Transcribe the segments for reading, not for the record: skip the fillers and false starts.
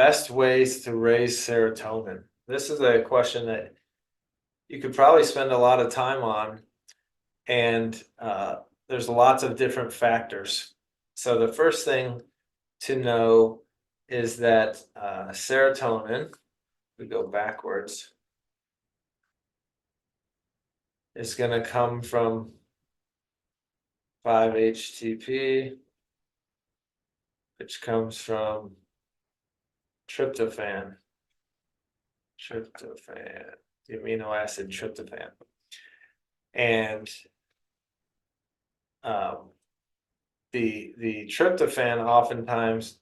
Best ways to raise serotonin. This is a question that you could probably spend a lot of time on, and there's lots of different factors. So the first thing to know is that serotonin, we go backwards, is going to come from 5-HTP, which comes from tryptophan, the amino acid tryptophan. And the tryptophan oftentimes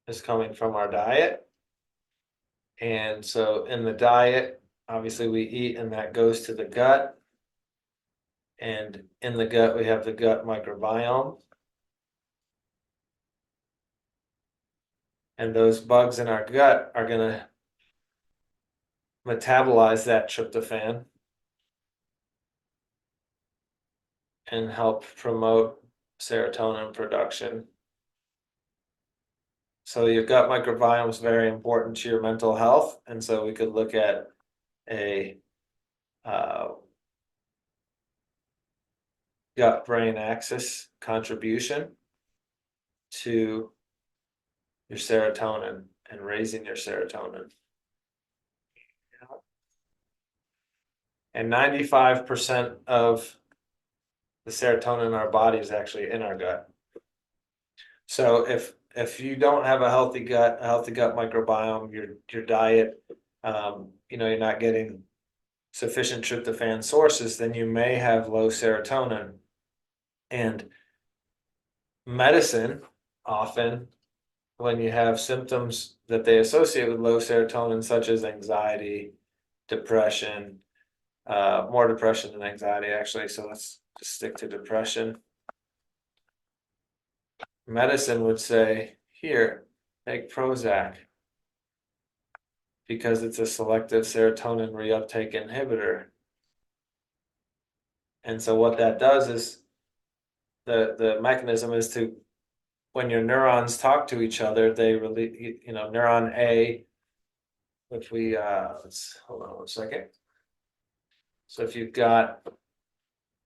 is coming from our diet. And so in the diet, obviously we eat and that goes to the gut. And in the gut, we have the gut microbiome. And those bugs in our gut are going to metabolize that tryptophan and help promote serotonin production. So your gut microbiome is very important to your mental health. And so we could look at a gut-brain axis contribution to your serotonin and raising your serotonin. And 95% of the serotonin in our body is actually in our gut. So if you don't have a healthy gut microbiome, your diet, you're not getting sufficient tryptophan sources, then you may have low serotonin. And medicine, often, when you have symptoms that they associate with low serotonin, such as anxiety, depression, more depression than anxiety, actually. So let's just stick to depression. Medicine would say, here, take Prozac, because it's a selective serotonin reuptake inhibitor. And so what that does is the mechanism is to, when your neurons talk to each other, they release, neuron A, which we, let's hold on one second. So if you've got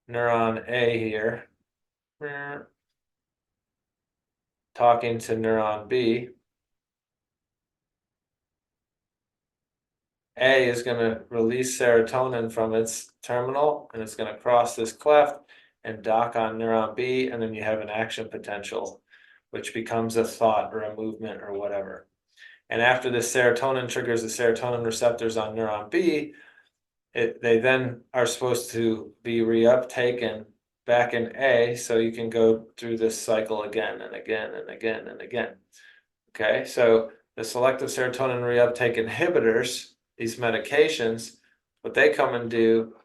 neuron A here, talking to neuron B, A is going to release serotonin from its terminal, and it's going to cross this cleft and dock on neuron B, and then you have an action potential, which becomes a thought or a movement or whatever. And after the serotonin triggers the serotonin receptors on neuron B, they then are supposed to be reuptaken back in A, so you can go through this cycle again and again and again and again. Okay, so the selective serotonin reuptake inhibitors, these medications, what they come and do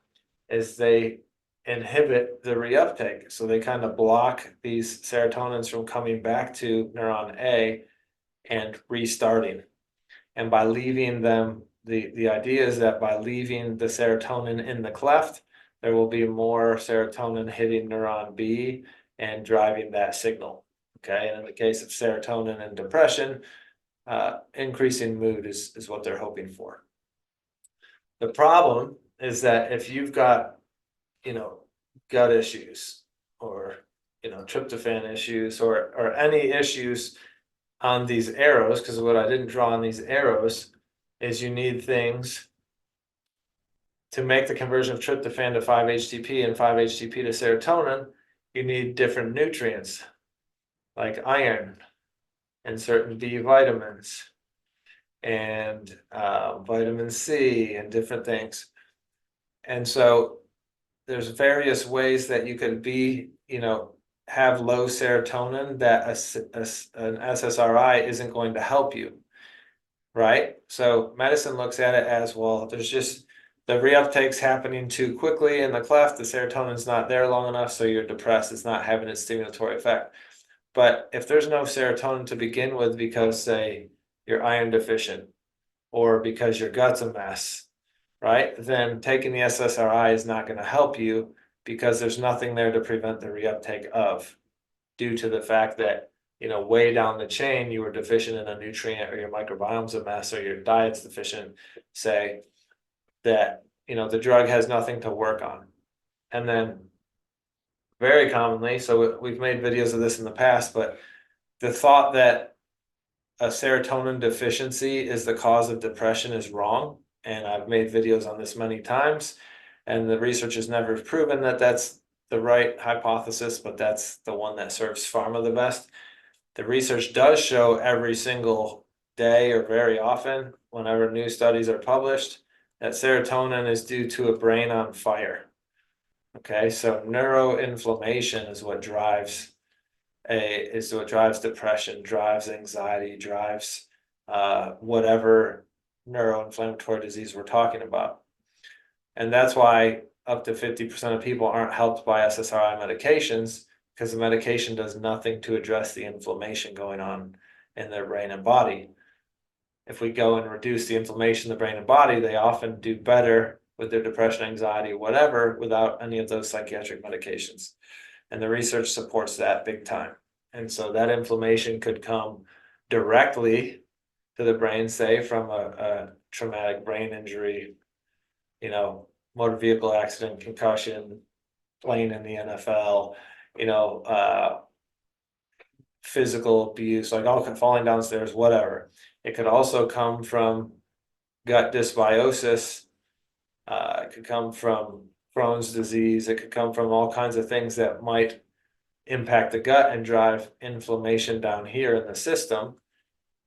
is they inhibit the reuptake. So they kind of block these serotonins from coming back to neuron A and restarting. And by leaving them, the idea is that by leaving the serotonin in the cleft, there will be more serotonin hitting neuron B and driving that signal. Okay, and in the case of serotonin and depression, increasing mood is what they're hoping for. The problem is that if you've got, gut issues or, tryptophan issues or any issues on these arrows, because what I didn't draw on these arrows is you need things to make the conversion of tryptophan to 5-HTP and 5-HTP to serotonin. You need different nutrients like iron and certain B vitamins and vitamin C and different things. And so there's various ways that you could have low serotonin that an SSRI isn't going to help you, right? So medicine looks at it as, well, there's just the reuptake's happening too quickly in the cleft, the serotonin's not there long enough, so you're depressed, it's not having its stimulatory effect. But if there's no serotonin to begin with because, say, you're iron deficient or because your gut's a mess, right? Then taking the SSRI is not going to help you because there's nothing there to prevent the reuptake of, due to the fact that way down the chain, you were deficient in a nutrient or your microbiome's a mess or your diet's deficient, say that, the drug has nothing to work on. And then very commonly, so we've made videos of this in the past, but the thought that a serotonin deficiency is the cause of depression is wrong. And I've made videos on this many times, and the research has never proven that that's the right hypothesis, but that's the one that serves pharma the best. The research does show every single day or very often, whenever new studies are published, that serotonin is due to a brain on fire. Okay, so neuroinflammation is what drives depression, drives anxiety, drives whatever neuroinflammatory disease we're talking about. And that's why up to 50% of people aren't helped by SSRI medications, because the medication does nothing to address the inflammation going on in their brain and body. If we go and reduce the inflammation in the brain and body, they often do better with their depression, anxiety, whatever, without any of those psychiatric medications. And the research supports that big time. And so that inflammation could come directly to the brain, say from a traumatic brain injury, motor vehicle accident, concussion, playing in the NFL, physical abuse, like all falling downstairs, whatever. It could also come from gut dysbiosis. It could come from Crohn's disease. It could come from all kinds of things that might impact the gut and drive inflammation down here in the system.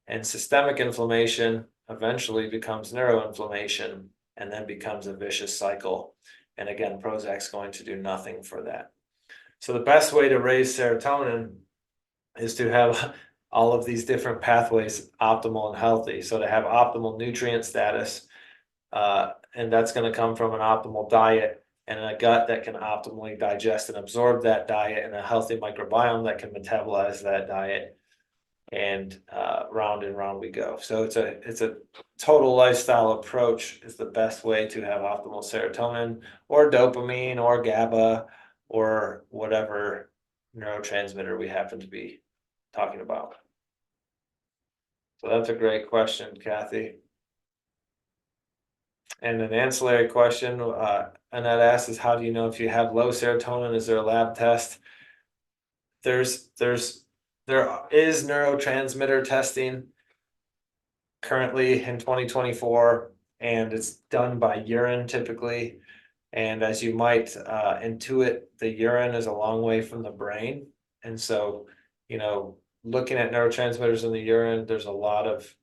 And systemic inflammation eventually becomes neuroinflammation and then becomes a vicious cycle. And again, Prozac's going to do nothing for that. So the best way to raise serotonin is to have all of these different pathways optimal and healthy. So to have optimal nutrient status, and that's going to come from an optimal diet and a gut that can optimally digest and absorb that diet, and a healthy microbiome that can metabolize that diet, and round and round we go. So it's a total lifestyle approach is the best way to have optimal serotonin or dopamine or GABA or whatever neurotransmitter we happen to be talking about. So that's a great question, Kathy. And an ancillary question Annette asks is, how do you know if you have low serotonin? Is there a lab test? There is neurotransmitter testing currently in 2024, and it's done by urine typically. And as you might intuit, the urine is a long way from the brain. And so, looking at neurotransmitters in the urine, there's a lot of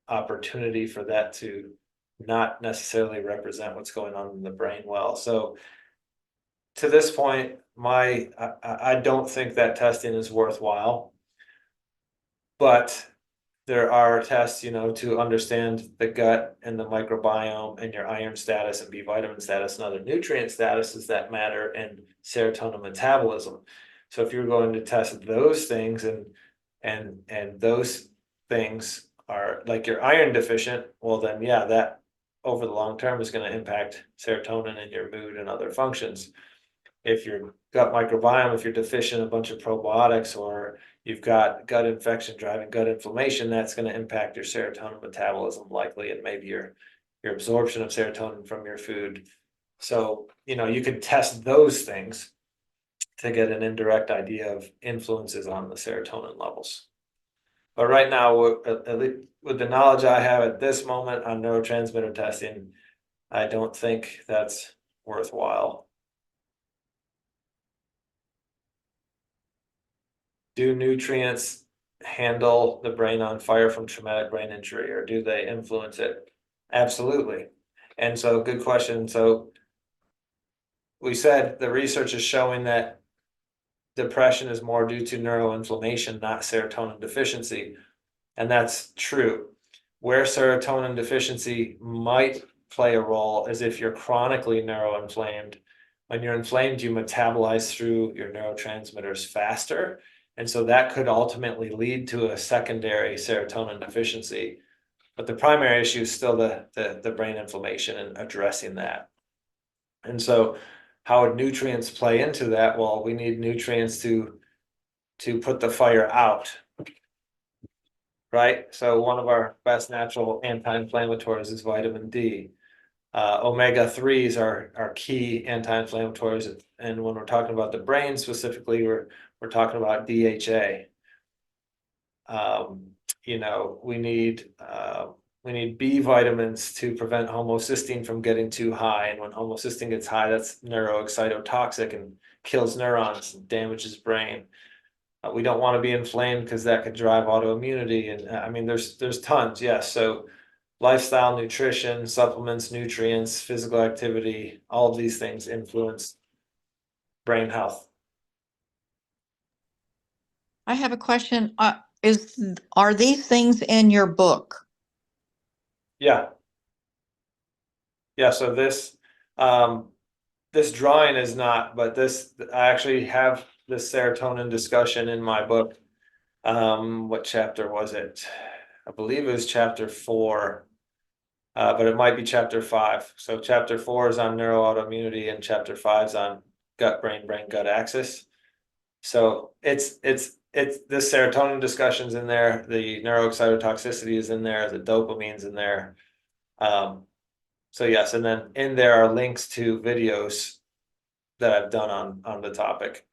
opportunity for that to not necessarily represent what's going on in the brain well. So to this point, I don't think that testing is worthwhile, but there are tests, to understand the gut and the microbiome and your iron status and B vitamin status and other nutrient statuses that matter, and serotonin metabolism. So if you're going to test those things and those things are like you're iron deficient, well then yeah, that over the long term is going to impact serotonin and your mood and other functions. If your gut microbiome, if you're deficient in a bunch of probiotics, or you've got gut infection driving gut inflammation, that's going to impact your serotonin metabolism likely, and maybe your absorption of serotonin from your food. So, you could test those things to get an indirect idea of influences on the serotonin levels. But right now, at least with the knowledge I have at this moment on neurotransmitter testing, I don't think that's worthwhile. Do nutrients handle the brain on fire from traumatic brain injury, or do they influence it? Absolutely. And so, good question. So we said the research is showing that depression is more due to neuroinflammation, not serotonin deficiency. And that's true. Where serotonin deficiency might play a role is if you're chronically neuroinflamed. When you're inflamed, you metabolize through your neurotransmitters faster. And so that could ultimately lead to a secondary serotonin deficiency. But the primary issue is still the brain inflammation and addressing that. And so how would nutrients play into that? Well, we need nutrients to put the fire out, right? So one of our best natural anti-inflammatories is vitamin D. Omega-3s are key anti-inflammatories, and when we're talking about the brain specifically, we're talking about DHA. You know, we need B vitamins to prevent homocysteine from getting too high, and when homocysteine gets high, that's neuroexcitotoxic and kills neurons and damages brain. We don't want to be inflamed because that could drive autoimmunity, and I mean, there's tons, yes. So lifestyle, nutrition, supplements, nutrients, physical activity, all of these things influence brain health. I have a question. Are these things in your book? Yeah. Yeah, so this drawing is not, but I actually have this serotonin discussion in my book. What chapter was it? I believe it was chapter 4, but it might be chapter 5. So chapter 4 is on neuroautoimmunity and chapter 5 is on brain gut axis. So it's the serotonin discussion's in there, the neuroexcitotoxicity is in there, the dopamine's in there. So yes, and then in there are links to videos that I've done on the topic.